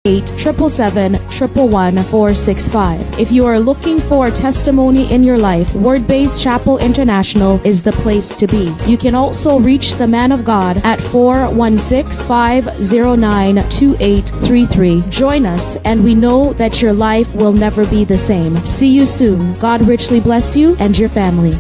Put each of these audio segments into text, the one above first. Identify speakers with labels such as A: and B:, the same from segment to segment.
A: 877-111-465. If you are looking for a testimony in your life, Word-Based Chapel International is the place to be. You can also reach the man of God at 416-509-2833. Join us, and we know that your life will never be the same. See you soon. God richly bless you and your family.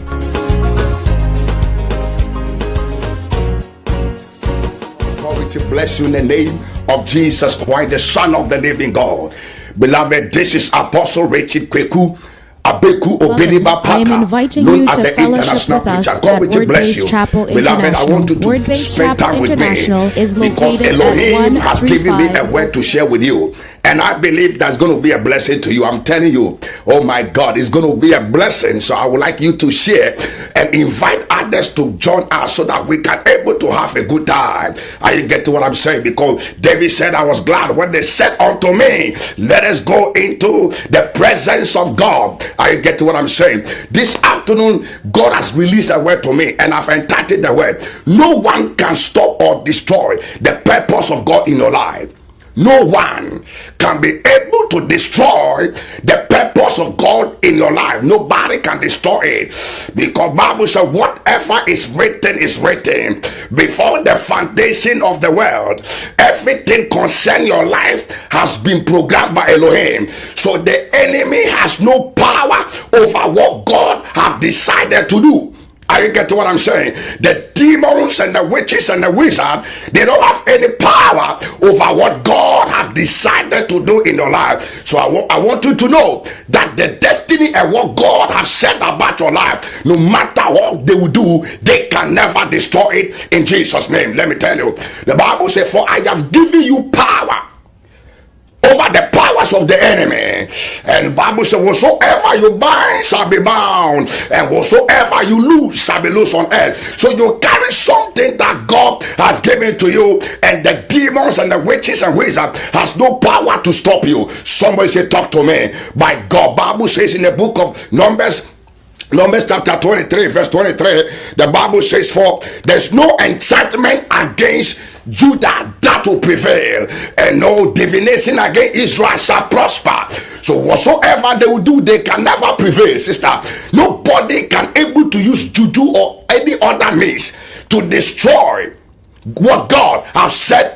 B: God richly bless you in the name of Jesus Christ, the Son of the living God. Beloved, this is Apostle Richard Kweku Abeku Obeniba Paka.
A: I am inviting you to fellowship with us at Word-Based Chapel International.
B: Beloved, I want you to
A: Word-Based
B: spend
A: Chapel
B: time with me
A: International is
B: because
A: located
B: Elohim
A: at
B: has given me a
A: 135
B: word to share with you, and I believe that's going to be a blessing to you. I'm telling you, oh my God, it's going to be a blessing. So I would like you to share and invite others to join us so that we can able to have a good time. Are you getting what I'm saying? Because David said, I was glad when they said unto me, let us go into the presence of God. Are you getting what I'm saying? This afternoon, God has released a word to me, and I've entitled the word, no one can stop or destroy the purpose of God in your life. No one can be able to destroy the purpose of God in your life. Nobody can destroy it, because Bible says whatever is written before the foundation of the world. Everything concerning your life has been programmed by Elohim. So the enemy has no power over what God have decided to do. Are you getting what I'm saying? The demons and the witches and the wizards, they don't have any power over what God has decided to do in your life. So I want you to know that the destiny and what God has said about your life, no matter what they will do, they can never destroy it in Jesus' name. Let me tell you, the Bible says, for I have given you power over the powers of the enemy. And Bible says, whatsoever you bind shall be bound, and whatsoever you lose shall be loosed on earth. So you carry something that God has given to you, and the demons and the witches and wizards has no power to stop you. Somebody say, talk to me. By God, Bible says in the book of Numbers chapter 23 verse 23, the Bible says, for there's no enchantment against Judah that will prevail, and no divination against Israel shall prosper. So whatsoever they will do, they can never prevail, sister. Nobody can able to use juju or any other means to destroy what God has said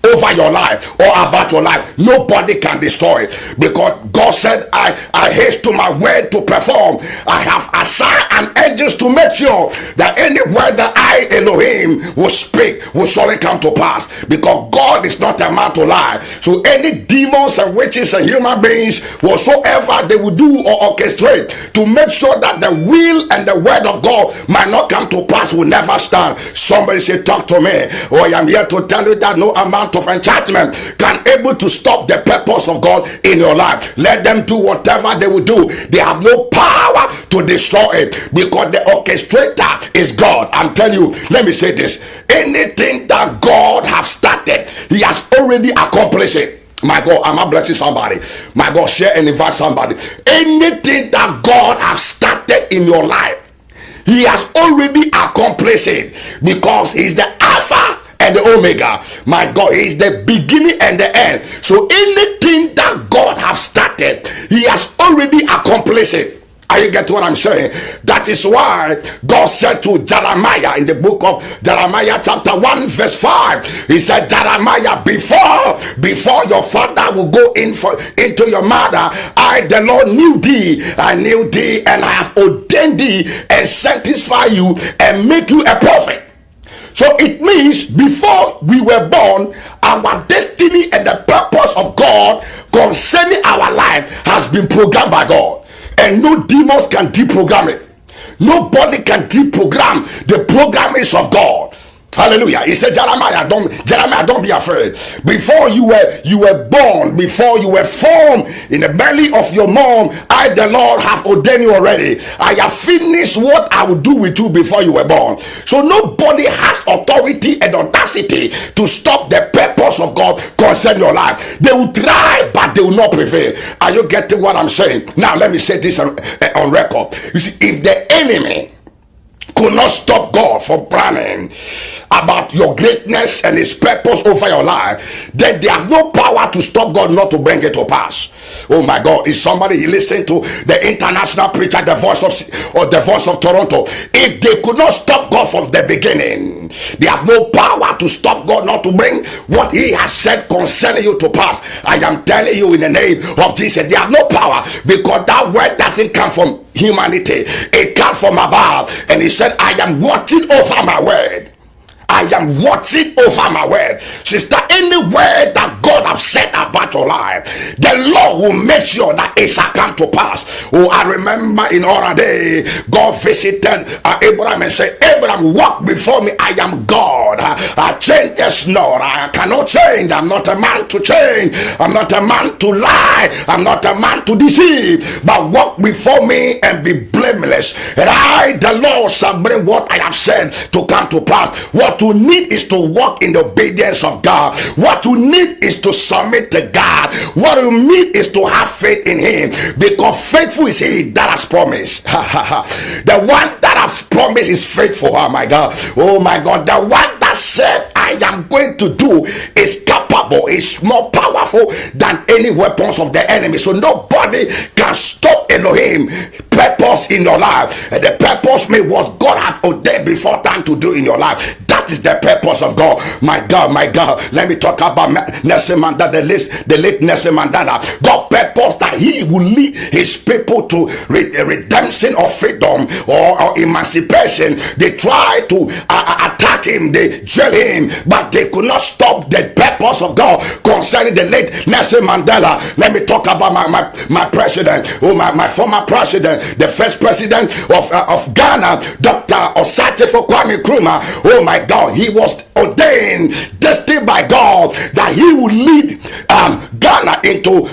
B: over your life or about your life. Nobody can destroy it, because God said, I haste to my word to perform. I have assigned an angels to make sure that any word that I, Elohim, will speak will surely come to pass, because God is not a man to lie. So any demons and witches and human beings, whatsoever they will do or orchestrate to make sure that the will and the word of God might not come to pass, will never stand. Somebody say, talk to me. Oh, I am here to tell you that no amount of enchantment can able to stop the purpose of God in your life. Let them do whatever they will do. They have no power to destroy it, because the orchestrator is God. I'm telling you, let me say this, anything that God has started, he has already accomplished it. My God, am I blessing somebody? My God, share and invite somebody. Anything that God has started in your life, he has already accomplished it, because he's the Alpha and the Omega. My God, he is the beginning and the end. So anything that God has started, he has already accomplished it. Are you get what I'm saying? That is why God said to Jeremiah in the book of Jeremiah chapter 1 verse 5, he said, Jeremiah, before your father will go into your mother, I the Lord knew thee. I knew thee, and I have ordained thee and sanctify you and make you a prophet. So it means before we were born, our destiny and the purpose of God concerning our life has been programmed by God, and no demons can deprogram it. Nobody can deprogram the programmings of God. Hallelujah. He said, Jeremiah, don't be afraid. Before you were born, before you were formed in the belly of your mom, I the Lord have ordained you already. I have finished what I will do with you before you were born. So nobody has authority and audacity to stop the purpose of God concerning your life. They will try, but they will not prevail. Are you getting what I'm saying? Now let me say this on record. You see, if the enemy could not stop God from planning about your greatness and his purpose over your life, then they have no power to stop God not to bring it to pass. Oh my God, is somebody listening to the international preacher, the voice of Toronto? If they could not stop God from the beginning, they have no power to stop God not to bring what he has said concerning you to pass. I am telling you in the name of Jesus, they have no power, because that word doesn't come from humanity, it comes from above. And he said, I am watching over my word. I am watching over my word. Sister, any word that God have said about your life, the Lord will make sure that it shall come to pass. Oh, I remember in our day, God visited Abraham and said, Abraham, walk before me. I am God. I change this not. I cannot change. I'm not a man to change. I'm not a man to lie. I'm not a man to deceive. But walk before me and be blameless. And I, the Lord, shall bring what I have said to come to pass. What you need is to walk in the obedience of God. What you need is to submit to God. What you need is to have faith in him, because faithful is he that has promised. The one that has promised is faithful. Oh my God, oh my God. The one that said I am going to do is capable, is more powerful than any weapons of the enemy. So nobody can stop Elohim purpose in your life. And the purpose may what God has ordained before time to do in your life. That is the purpose of God. My God, my God. Let me talk about Nelson Mandela, the late Nelson Mandela. God purpose that he will lead his people to redemption or freedom or emancipation. They tried to attack him, they jailed him, but they could not stop the purpose of God concerning the late Nelson Mandela. Let me talk about my president, my former president, the first president of Ghana, Dr. Osachefo Kwame Nkrumah. Oh my God, he was ordained, destined by God, that he would lead Ghana into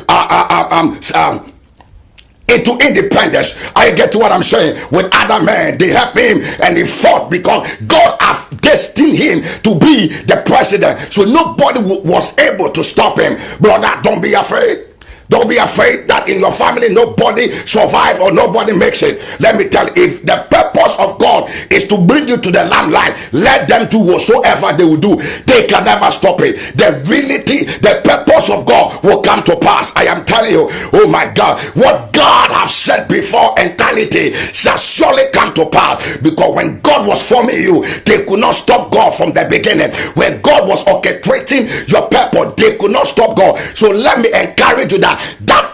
B: independence. I get to what I'm saying. With other men, they helped him and he fought, because God has destined him to be the president. So nobody was able to stop him. Brother, don't be afraid. Don't be afraid that in your family nobody survives or nobody makes it. Let me tell you, if the purpose of God is to bring you to the limelight, let them do whatsoever they will do. They can never stop it. The reality, the purpose of God will come to pass. I am telling you, oh my God, what God has said before eternity shall surely come to pass. Because when God was forming you, they could not stop God from the beginning. When God was orchestrating your purpose, they could not stop God. So let me encourage you that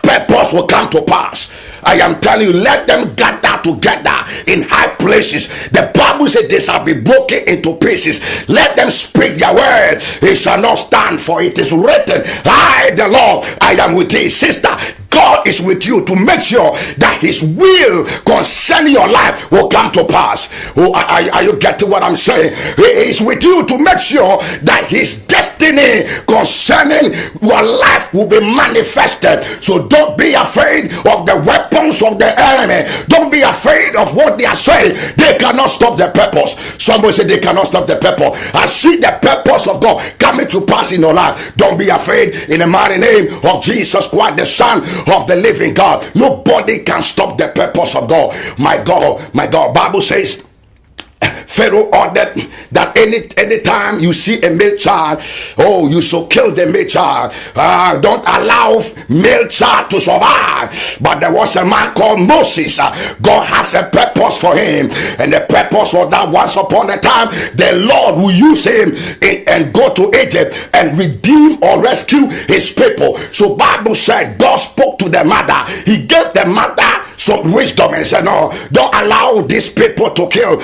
B: purpose will come to pass. I am telling you, let them gather together in high places. The Bible said they shall be broken into pieces. Let them speak their word. It shall not stand, for it is written, I, the Lord, I am with thee. Sister, God is with you to make sure that his will concerning your life will come to pass. Oh, are you getting what I'm saying? He is with you to make sure that his destiny concerning your life will be manifested. So don't be afraid of the weapons of the enemy. Don't be afraid of what they are saying. They cannot stop the purpose. Somebody said they cannot stop the purpose. I see the purpose of God coming to pass in your life. Don't be afraid, in the mighty name of Jesus Christ, the Son of the living God. Nobody can stop the purpose of God. My God, my God. Bible says Pharaoh ordered that any time you see a male child, oh, you shall kill the male child. Don't allow male child to survive. But there was a man called Moses. God has a purpose for him, and the purpose was that once upon a time the Lord will use him and go to Egypt and redeem or rescue his people. So Bible said God spoke to the mother. He gave the mother some wisdom and said, no, don't allow these people to kill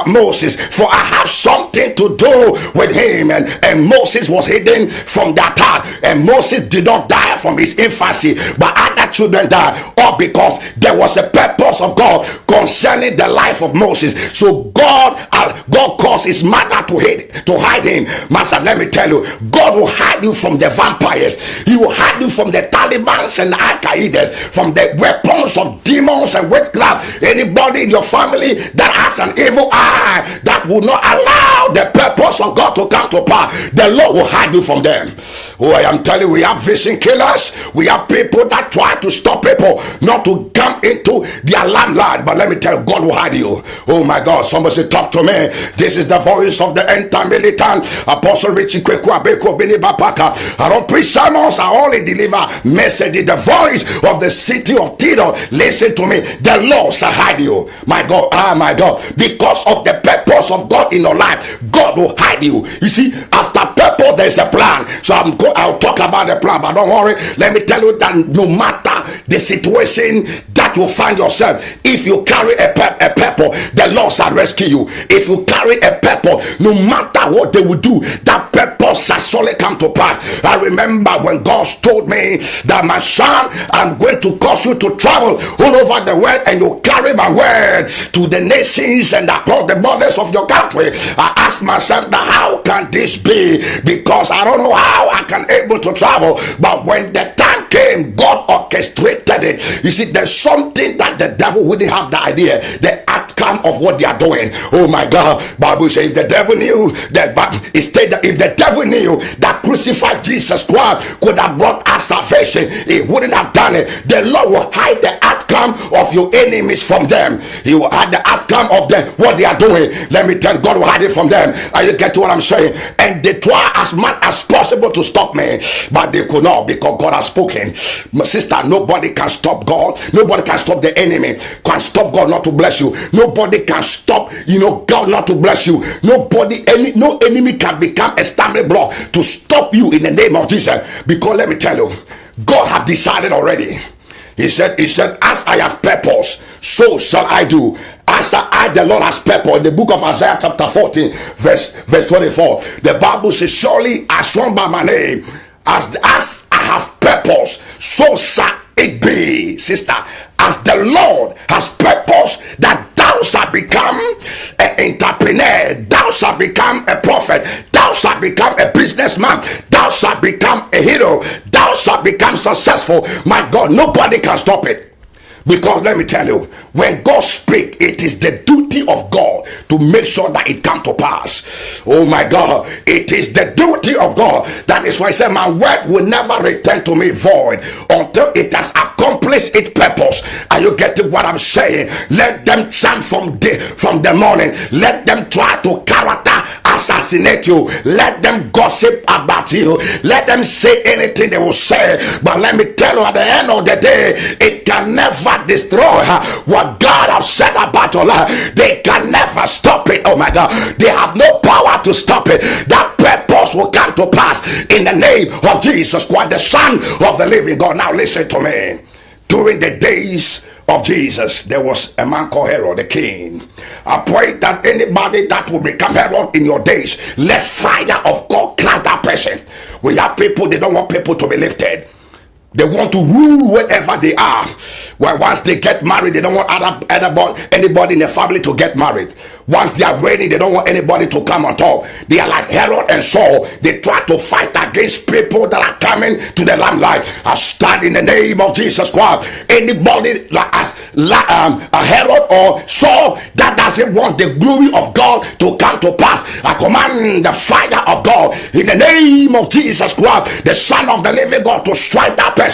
B: Moses, for I have something to do with him. And Moses was hidden from the attack, and Moses did not die from his infancy, but other children died, all because there was a purpose of God concerning the life of Moses. So God caused his mother to hide him. Master, let me tell you, God will hide you from the vampires. He will hide you from the Talibans and Al-Qaeda, from the weapons of demons and witchcraft. Anybody in your family that has an evil eye that will not allow the purpose of God to come to pass, the Lord will hide you from them. Oh, I am telling you, we have vision killers. We have people that try to stop people not to come into their lamplight. But let me tell you, God will hide you. Oh my God, somebody say, talk to me. This is the voice of the anti-militant Apostle Richie Kwekwa Bini Bapaka. I don't preach sermons, I only deliver messages. The voice of the city of Tito. Listen to me. The Lord shall hide you. My God, my God. Because of the purpose of God in your life, God will hide you. You see, after purpose, there's a plan. So I'll talk about the plan, but don't worry. Let me tell you that no matter the situation that you find yourself, if you carry a purpose, the Lord shall rescue you. If you carry a purpose, no matter what they will do, that purpose shall surely come to pass. I remember when God told me that, my son, I'm going to cause you to travel all over the world, and you carry my word to the nations and across the borders of your country. I asked myself, that how can this be? Because I don't know how I can able to travel. But when the time came, God orchestrated it. You see, there's something that the devil wouldn't have the idea, the outcome of what they are doing. Oh my God, Bible says if the devil knew that, but instead, if the devil knew that crucified Jesus Christ could have brought us salvation, he wouldn't have done it. The Lord will hide the outcome of your enemies from them. He will hide the outcome of what they are doing. Let me tell you, God will hide it from them. And you get to what I'm saying? And they try as much as possible to stop me, but they could not, because God has spoken. My sister, nobody can stop God. Nobody can stop the enemy. Can stop God not to bless you. Nobody can stop, God not to bless you. Nobody, no enemy can become a stumbling block to stop you in the name of Jesus. Because let me tell you, God have decided already. He said, as I have purpose, so shall I do. As I, the Lord, has purpose. In the book of Isaiah chapter 14, verse 24, the Bible says, surely as sworn by my name, as I have purpose, so shall it be, sister. As the Lord has purpose that thou shalt become an entrepreneur, thou shalt become a prophet, thou shalt become a businessman, thou shalt become a hero, thou shalt become successful. My God, nobody can stop it. Because let me tell you, when God speaks, it is the duty of God to make sure that it comes to pass. Oh my God, it is the duty of God. That is why I said, my word will never return to me void until it has accomplished its purpose. Are you getting what I'm saying? Let them chant from the morning. Let them try to character assassinate you. Let them gossip about you. Let them say anything they will say. But let me tell you, at the end of the day, it can never destroy what God has said about your life. They can never stop it. Oh my God, they have no power to stop it. That purpose will come to pass in the name of Jesus Christ, the Son of the living God. Now listen to me. During the days of Jesus, there was a man called Herod the king. I pray that anybody that will become Herod in your days, let fire of God crush that person. We have people, they don't want people to be lifted. They want to rule wherever they are. Well, once they get married, they don't want anybody in the family to get married. Once they are reigning, they don't want anybody to come on top. They are like Herod and Saul. They try to fight against people that are coming to the limelight. I stand in the name of Jesus Christ. Anybody like a Herod or Saul that doesn't want the glory of God to come to pass, I command the fire of God in the name of Jesus Christ, the Son of the living God, to strike that person.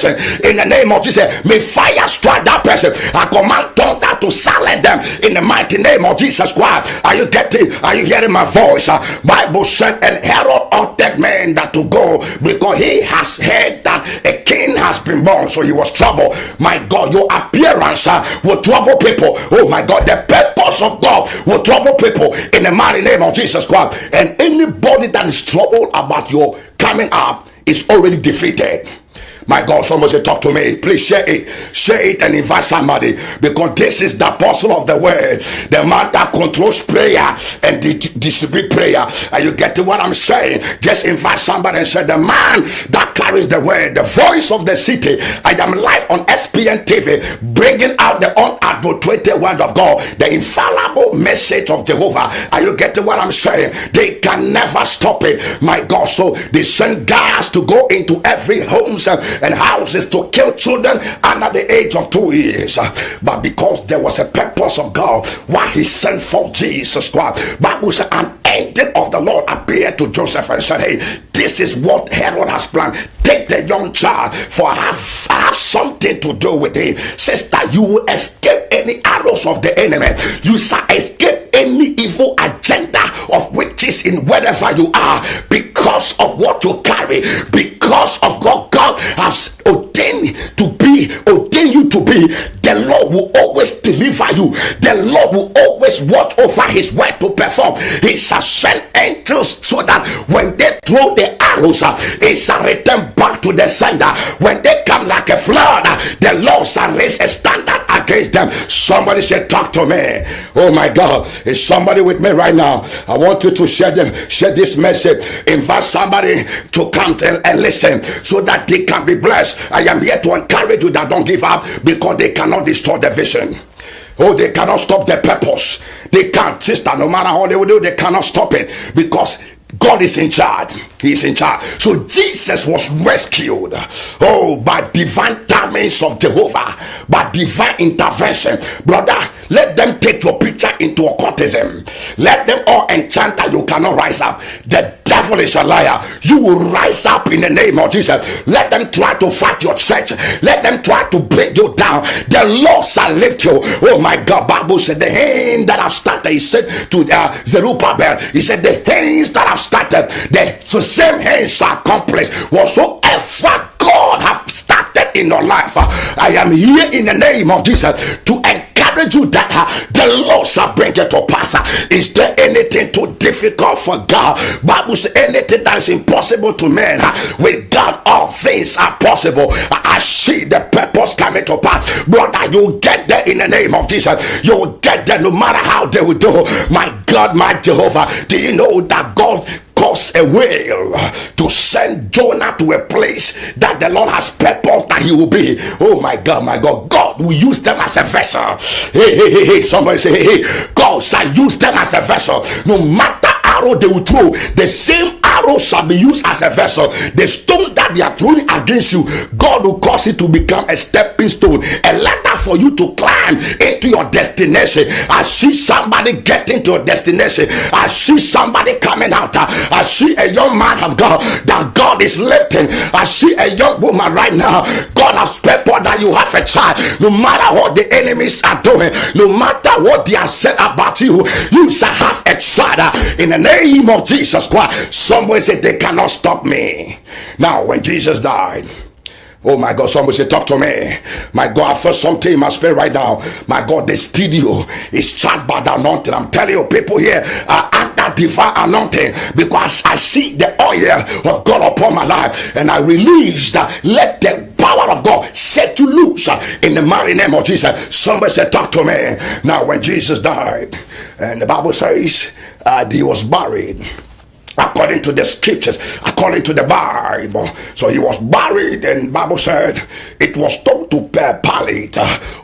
B: In the name of Jesus, may fire strike that person. I command thunder to silence them in the mighty name of Jesus Christ. Are you getting? Are you hearing my voice? Bible said, and Herod ordered men that to go, because he has heard that a king has been born. So he was troubled. My God, your appearance will trouble people. Oh my God, the purpose of God will trouble people in the mighty name of Jesus Christ. And anybody that is troubled about your coming up is already defeated. My God, somebody say, talk to me. Please share it and invite somebody, because this is the apostle of the word, the man that controls prayer and distribute prayer. Are you getting what I'm saying? Just invite somebody and say, the man that carries the word, the voice of the city. I am live on SPN TV, bringing out the unadulterated word of God, the infallible message of Jehovah. Are you getting what I'm saying? They can never stop it. My God, so they send guys to go into every homes and houses to kill children under the age of 2 years. But because there was a purpose of God why he sent forth Jesus Christ, Bible said an angel of the Lord appeared to Joseph and said, hey, this is what Herod has planned. Take the young child, for I have something to do with it. Sister, you will escape any arrows of the enemy. You shall escape any evil agenda of witches in wherever you are, because of what you carry, because of what God has ordained you to be. The Lord will always deliver you. The Lord will always watch over his word to perform. He shall send angels so that when they throw the arrows, it shall return back to the sender. When they come like a flood, the Lord shall raise a standard against them. Somebody said, talk to me. Oh my God, is somebody with me right now? I want you to share this message. Invite somebody to come and listen so that they can be blessed. I am here to encourage you that don't give up, because they cannot destroy the vision. Oh, they cannot stop the purpose. They can't, sister. No matter how they will do, they cannot stop it, because God is in charge. He is in charge. So Jesus was rescued, by divine timings of Jehovah, by divine intervention. Brother, let them take your picture into occultism. Let them all enchant that you cannot rise up. The devil is a liar. You will rise up in the name of Jesus. Let them try to fight your church. Let them try to break you down. The Lord shall lift you. Oh my God, Bible said the hand that have started, he said to Zerubbabel, he said the hands that have started, the same hands shall accomplish whatsoever God have started in your life. I am here in the name of Jesus to encourage you that the Lord shall bring it to pass. Is there anything too difficult for God? Bible says anything that is impossible to man, with God all things are possible. I see the purpose coming to pass. Brother, you get there in the name of Jesus. You will get there no matter how they will do. My God, my Jehovah, do you know that God caused a whale to send Jonah to a place that the Lord has purposed that he will be? Oh my God, my God. God will use them as a vessel. Hey, somebody say, hey, God shall use them as a vessel. No matter arrow they will throw, the same arrow shall be used as a vessel. The stone that they are throwing against you, God will cause it to become a stepping stone, a ladder for you to climb into your destination. I see somebody getting to a destination. I see somebody coming out. I see a young man of God that God is lifting. I see a young woman right now. God has purpose that you have a child. No matter what the enemies are doing, no matter what they are said about you, you shall have a child in the name of Jesus Christ. Somebody said they cannot stop me. Now when Jesus died, oh my God, somebody say, talk to me. My God, I feel something in my spirit right now. My God, the studio is charged by the anointing. I'm telling you, people here are under divine anointing, because I see the oil of God upon my life, and I release that. Let the power of God set you loose in the mighty name of Jesus. Somebody said, talk to me. Now when Jesus died, and the Bible says he was buried according to the scriptures, according to the Bible. So he was buried, and Bible said it was told to Pilate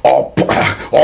B: or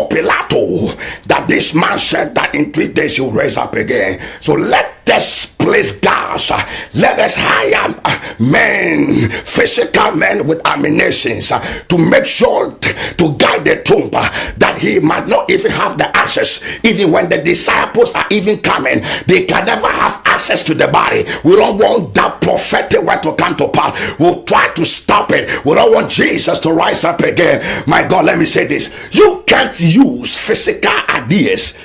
B: Pilato that this man said that in 3 days he'll raise up again. So let us place gas. Let us hire men, physical men with ammunitions to make sure to guide the tomb, that he might not even have the access. Even when the disciples are even coming, they can never have access to the body. We don't want that prophetic word to come to pass. We'll try to stop it. We don't want Jesus to rise up again. My God, let me say this. You can't use physical ideas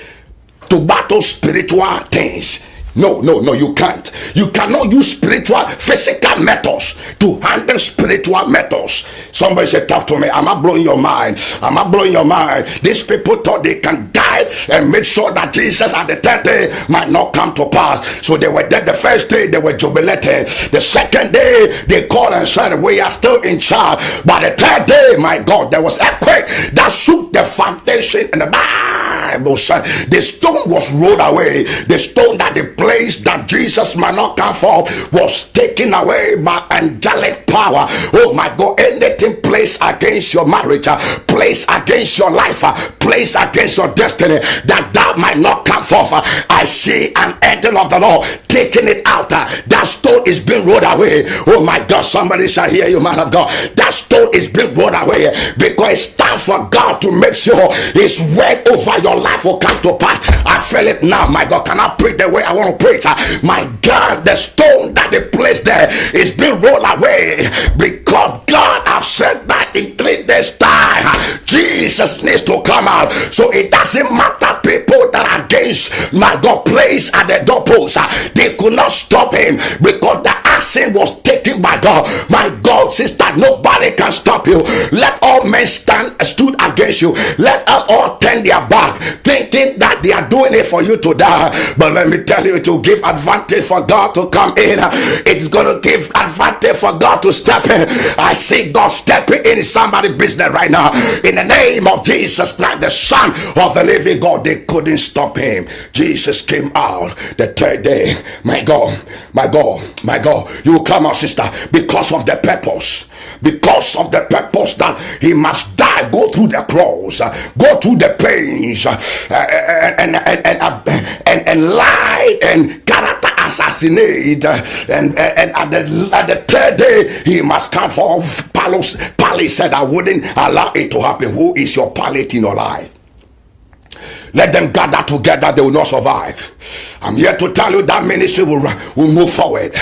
B: to battle spiritual things. No, you can't. You cannot use physical methods to handle spiritual methods. Somebody said, talk to me. Am I blowing your mind? Am I blowing your mind? These people thought they can die and make sure that Jesus at the third day might not come to pass. So they were dead the first day, they were jubilated. The second day, they called and said, we are still in charge. But the third day, my God, there was earthquake that shook the foundation and the back. Bible said the stone was rolled away. The stone that the place that Jesus might not come for was taken away by angelic power. Oh my God, anything placed against your marriage, placed against your life, placed against your destiny, that might not come forth. I see an angel of the Lord taking it out. That stone is being rolled away. Oh my God, somebody shall hear you, man of God. That stone is being rolled away because it's time for God to make sure his word over your life will come to pass. I feel it now, my God. Can I preach the way I want to preach? My God, the stone that they placed there is being rolled away because God has said that in 3 days time Jesus needs to come out. So it doesn't matter people that are against my God place at the doorpost, they could not stop him because the action was taken by God. My God, sister, nobody can stop you. Let all men stood against you. Let them all turn their back thinking that they are doing it for you to die. But let me tell you, to give advantage for God to come in, it's gonna give advantage for God to step in. I see God stepping in somebody's business right now in the name of Jesus Christ, the Son of the living God. They couldn't stop him. Jesus came out the 3rd day. My God, my God, my God, you come out, sister, because of the purpose. Because of the purpose that he must die, go through the cross, go through the pains, and lie and character assassinate, and at the 3rd day he must come forth. Pali said, I wouldn't allow it to happen. Who is your palate in your life? Let them gather together, they will not survive. I'm here to tell you that ministry will move forward.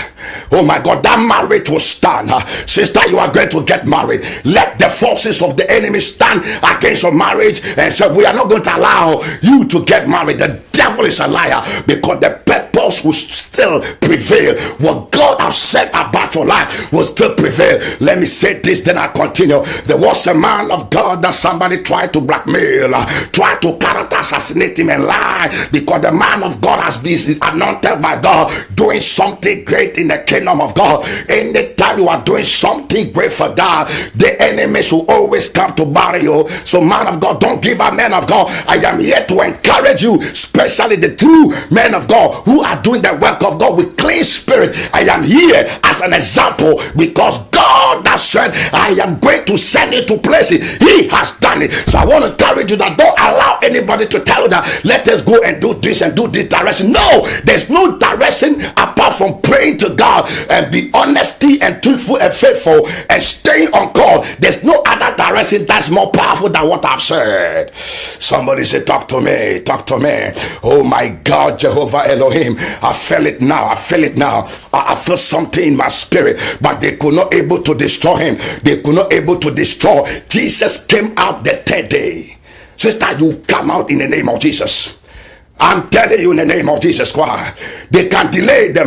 B: Oh my God, that marriage will stand. Sister, you are going to get married. Let the forces of the enemy stand against your marriage and say, we are not going to allow you to get married. The devil is a liar, because the purpose will still prevail. What God has said about your life will still prevail. Let me say this, then I continue. There was a man of God that somebody tried to blackmail, tried to character assassinate him and lie, because the man of God has been anointed by God, doing something great in the kingdom of God. Anytime you are doing something great for God, the enemies will always come to bury you. So man of God, don't give up. Man of God, I am here to encourage you, especially the true men of God who are doing the work of God with clean spirit. I am here as an example, because God has said, I am going to send you to places. He has done it. So I want to encourage you that don't allow anybody to tell you that let us go and do this and do this direction. No, there's no direction apart from praying to God and be honesty and truthful and faithful and staying on call. There's no other direction that's more powerful than what I've said. Somebody say, talk to me, talk to me. Oh my God, Jehovah Elohim, I feel it now, I feel it now. I feel something in my spirit, but they could not able to destroy him. They could not able to destroy. Jesus came out the 3rd day. Sister, you come out in the name of Jesus. I'm telling you in the name of Jesus Christ. They can delay the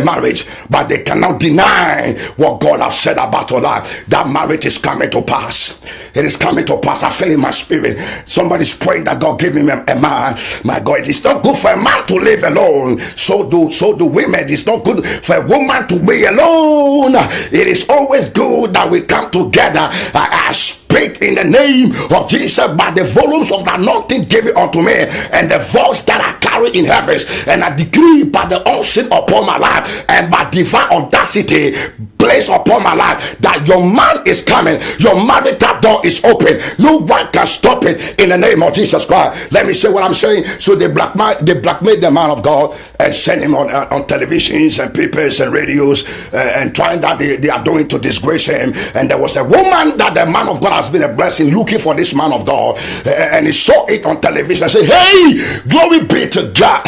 B: marriage, but they cannot deny what God has said about your life. That marriage is coming to pass. It is coming to pass. I feel in my spirit. Somebody's praying that God give him a man. My God, it's not good for a man to live alone. So do women. It's not good for a woman to be alone. It is always good that we come together. I speak in the name of Jesus by the volumes of the anointing given unto me and the voice that I carry in heavens, and I decree by the unction upon my life and by divine audacity placed upon my life that your man is coming, your marital door is open. No one can stop it in the name of Jesus Christ. Let me say what I'm saying. So they blackmailed the man of God and sent him on televisions and papers and radios and trying that they are doing to disgrace him. And there was a woman that the man of God has been a blessing looking for this man of God, and he saw it on television and said, hey, glory be to God,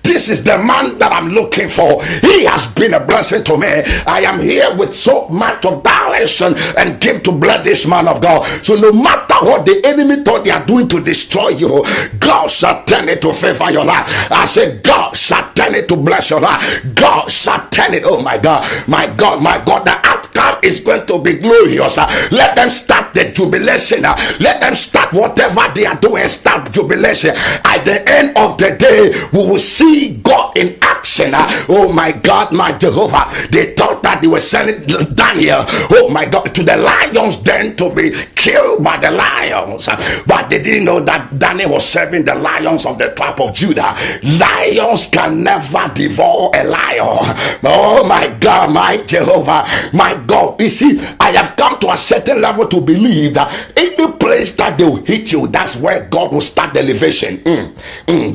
B: this is the man that I'm looking for. He has been a blessing to me. I am here with so much of direction and give to bless this man of God. So no matter what the enemy thought they are doing to destroy you, God shall turn it to favor your life. I say God shall turn it to bless your life. God shall turn it. Oh my God, my God, my God, the outcome is going to be glorious. Let them start start the jubilation. Let them start whatever they are doing. Start jubilation. At the end of the day, we will see God in action. Oh my God, my Jehovah. They thought that they were sending Daniel, oh my God, to the lions then to be killed by the lions. But they didn't know that Daniel was serving the lions of the tribe of Judah. Lions can never devour a lion. Oh my God, my Jehovah, my God. You see, I have come to a certain level to believe that any place that they will hit you, that's where God will start the elevation.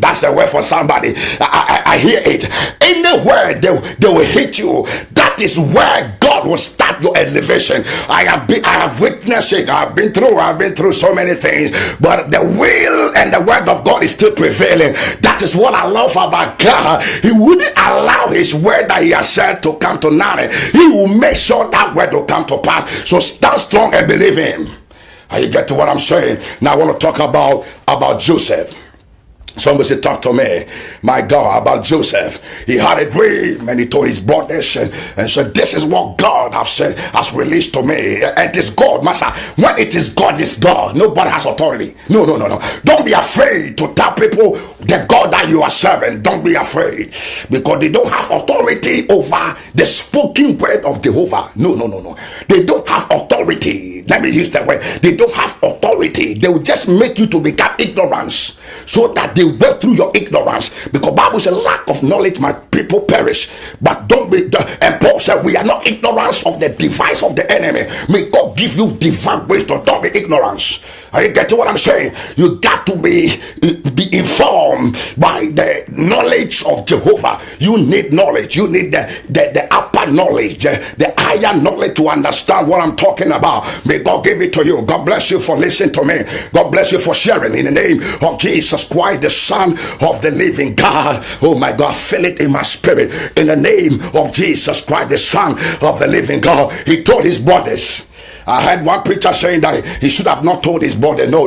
B: That's a word for somebody. I hear it. Anywhere they will hit you, that is where God will start your elevation. I have witnessed it. I've been through so many things, but the will and the word of God is still prevailing. That is what I love about God. He wouldn't allow his word that he has said to come to nothing. He will make sure that word will come to pass. So stand strong and believe him. Are you get to what I'm saying? Now I want to talk about Joseph. Somebody said, talk to me, my God, about Joseph. He had a dream and he told his brothers and said, this is what God has released to me. And it is God, Master. When it is God, it's God. Nobody has authority. No. Don't be afraid to tell people the God that you are serving. Don't be afraid, because they don't have authority over the spoken word of Jehovah. No. They don't have authority. Let me use that word. They don't have authority. They will just make you to become ignorance, so that they work through your ignorance, because Bible says lack of knowledge my people perish. But don't be, and Paul said we are not ignorance of the device of the enemy. May God give you divine wisdom. Don't be ignorance. Are you getting what I'm saying? You got to be informed by the knowledge of Jehovah. You need knowledge. You need the upper knowledge, the higher knowledge to understand what I'm talking about. May God give it to you. God bless you for listening to me. God bless you for sharing. In the name of Jesus Christ, the Son of the living God. Oh my God, feel it in my spirit. In the name of Jesus Christ, the Son of the living God. He told his brothers. I heard one preacher saying that he should have not told his brother. No.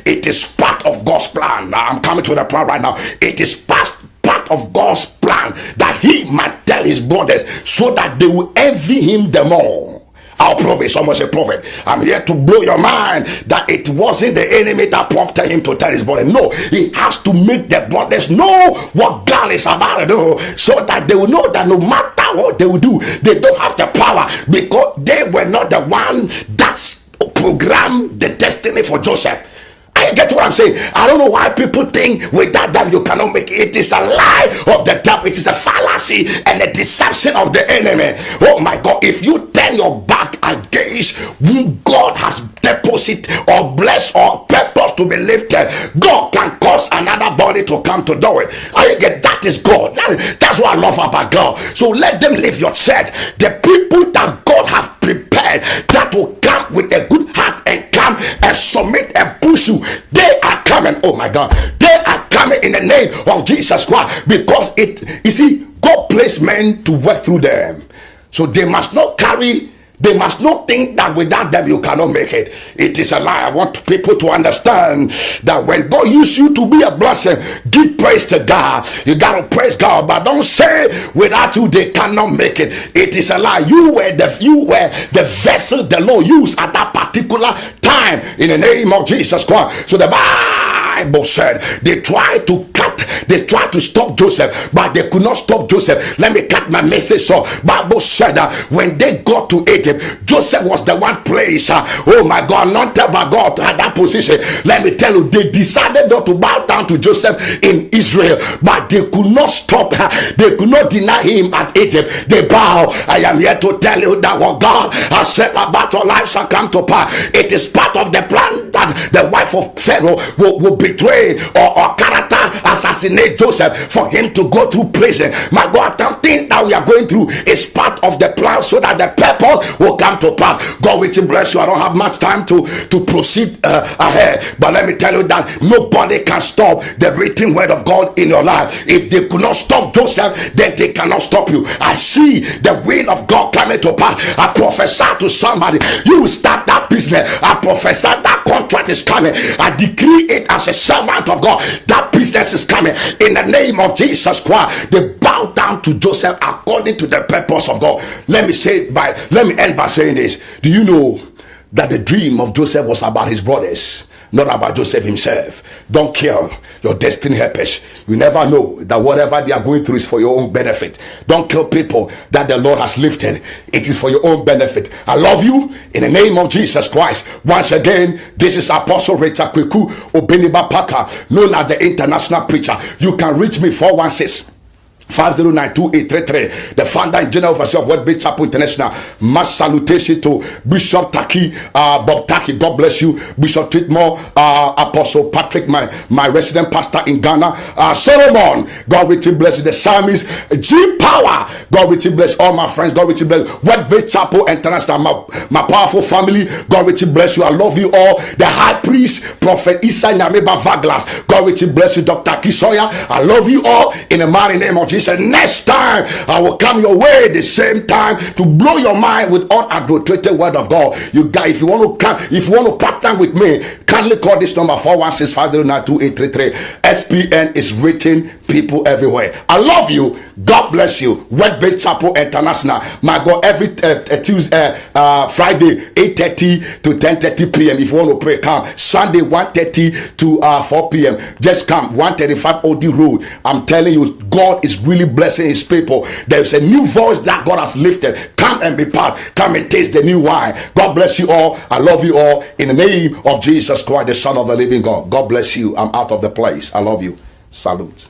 B: It is part of God's plan. I'm coming to the plan right now. It is part of God's plan that he might tell his brothers, so that they will envy him the more. Our prophet, someone say prophet. I'm here to blow your mind that it wasn't the enemy that prompted him to tell his brother. No, he has to make the brothers know what God is about to do, so that they will know that no matter what they will do, they don't have the power, because they were not the one that's programmed the destiny for Joseph. I get what I'm saying. I don't know why people think without them you cannot make it. It is a lie of the devil. It is a fallacy and a deception of the enemy. Oh my God, if you turn your back against whom God has deposited or blessed or purpose to be lifted, God can cause another body to come to do it. I get that is God. That's what I love about God. So let them live your church. The people that God has prepared, that will come with a good heart and come and submit and push you, they are coming. Oh my God, they are coming in the name of Jesus Christ, because you see, God placed men to work through them, so they must not think that without them you cannot make it. It is a lie. I want people to understand that when God uses you to be a blessing, give praise to God. You gotta praise God, but don't say without you they cannot make it. It is a lie. You were the vessel the Lord used at that particular time, in the name of Jesus Christ. So the Bible said they tried to stop Joseph, but they could not stop Joseph. Let me cut my message. So Bible said that when they got to Egypt, Joseph was the one place, oh my God, not by God at that position. Let me tell you, they decided not to bow down to Joseph in Israel, but they could not stop, they could not deny him at Egypt. They bow. I am here to tell you that what God has said about your life shall come to pass. It is part of the plan that the wife of Pharaoh will betray or character assassinate Joseph for him to go through prison. My God, something that we are going through is part of the plan, so that the purpose will come to pass. God will bless you. I don't have much time to proceed ahead, but let me tell you that nobody can stop the written word of God in your life. If they could not stop Joseph, then they cannot stop you. I see the will of God coming to pass. I prophesy to somebody, you will start that business. I prophesy that contract is coming. I decree it as a servant of God. That business is coming in the name of Jesus Christ. They bow down to Joseph according to the purpose of God. Let me end by saying this. Do you know that the dream of Joseph was about his brothers, not about Joseph himself. Don't kill your destiny helpers. You never know that whatever they are going through is for your own benefit. Don't kill people that the Lord has lifted. It is for your own benefit. I love you in the name of Jesus Christ. Once again, this is Apostle Richard Kweku Obeniba Parker, known as the international preacher. You can reach me 416-509-2833, the founder and general overseer of Word Based Chapel International. Mass salutation to Bishop Taki, Bob Taki, God bless you. Bishop Tweetmore, Apostle Patrick, my resident pastor in Ghana. Solomon, God richly bless you. The psalmist G Power, God richly bless all my friends. God richly bless Word Based Chapel International, my powerful family. God richly bless you. I love you all. The high priest, Prophet Isa Nyameba Vaglas, God richly bless you. Dr. Kisoya, I love you all in the mighty name of Jesus. Next time I will come your way the same time to blow your mind with unadulterated word of God. You guys, if you want to come, if you want to partner with me, kindly call this number 416-509-2833. SPN is reaching people everywhere. I love you. God bless you. Word Based Chapel International. My God, every Tuesday, Friday 8:30 to 10:30 p.m. If you want to pray, come. Sunday 1:30 to 4 p.m. Just come. 135 OD Road. I'm telling you, God is really blessing his people. There's a new voice that God has lifted. Come and be part. Come and taste the new wine. God bless you all. I love you all in the name of Jesus Christ, the Son of the living God. God bless you. I'm out of the place. I love you. Salute.